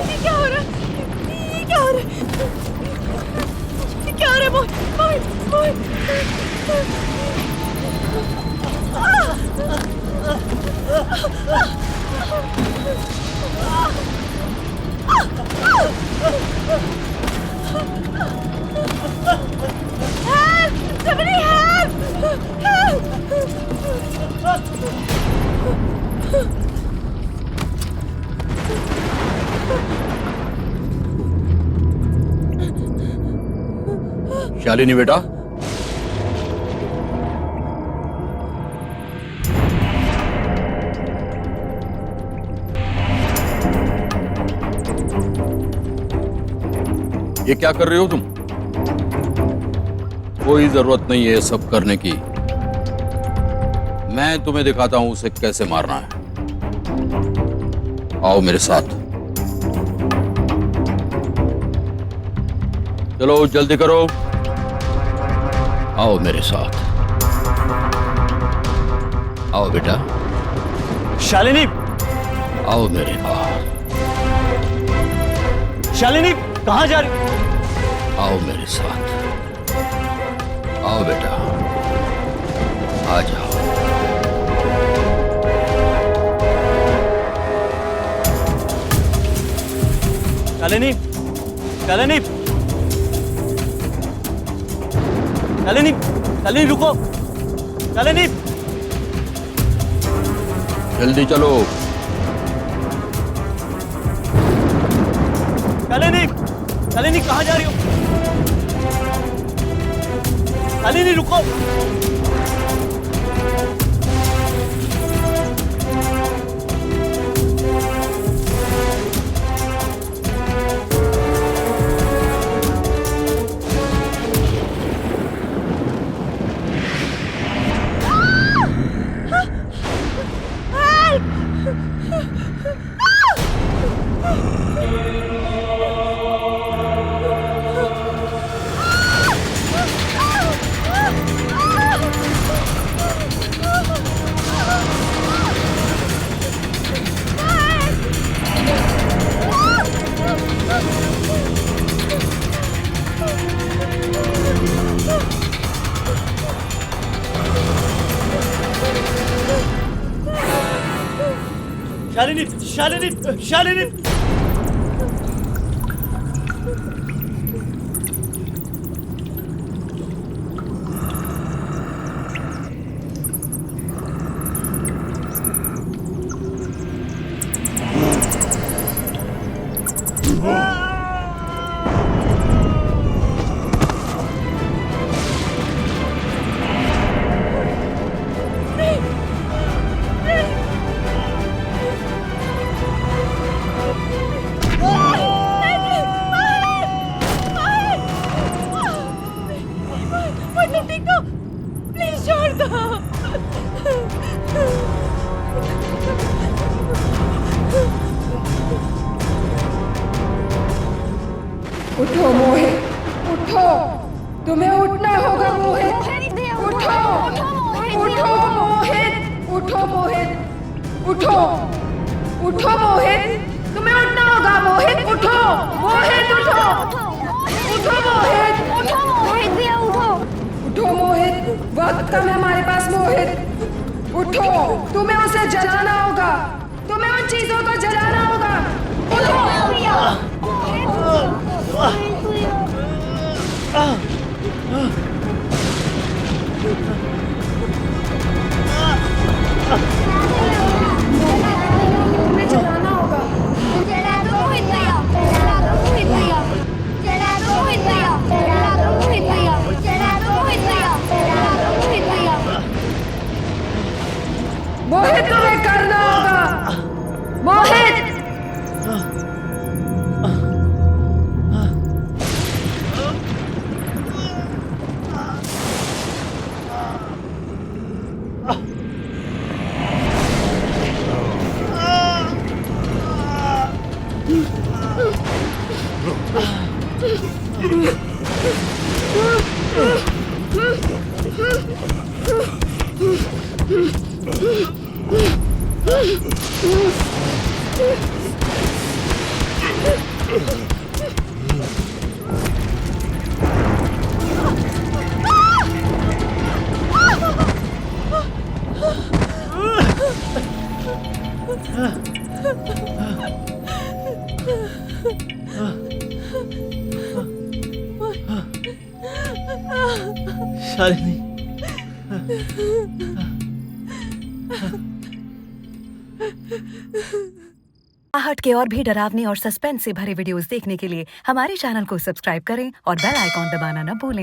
ये क्या हो रहा है? ये क्या हो रहा है? ये क्या हो रहा है? Help! Somebody help! Help! Shalini बेटा, ये क्या कर रहे हो तुम? कोई जरूरत नहीं है सब करने की। मैं तुम्हें दिखाता हूं उसे कैसे मारना है। आओ मेरे साथ। चलो जल्दी करो, आओ मेरे साथ। आओ बेटा। शालिनी, आओ मेरे पास। शालिनी कहाँ जा रही? आओ मेरे साथ। आओ बेटा, आ जाओ। शालिनी, शालिनी, शालिनी, शालिनी रुको। शालिनी, जल्दी चलो। शालिनी, शालिनी कहाँ जा रही हो? शालिनी रुको। Help! शालिनी शालिनी शालिनी प्लीज छोड़ दो। उठो मोहित, उठो, तुम्हें उठना होगा मोहित, उठो, उठो मोहित, उठो मोहित, उठो, उठो मोहित, तुम्हें उठना होगा मोहित, उठो, मोहित उठो, उठो मोहित, उठो मोहित भैया उठो, उठो मोहित, वक्त कम है हमारे पास मोहित, उठो, तुम्हें उसे जलाना होगा, तुम्हें उन चीजों को जलाना होगा, उठो भैया। तुम्हें जलाना होगा। जला दो मोहित भैया, जला दो मोहित भैया, जला दो मोहित भैया, जला दो मोहित भैया, जला दो मोहित भैया, जला दो मोहित भैया। मोहित तुम्हें करना होगा, मोहित। शालिनी आहट के और भी डरावने और सस्पेंस से भरे वीडियोस देखने के लिए हमारे चैनल को सब्सक्राइब करें और बेल आइकॉन दबाना न भूलें।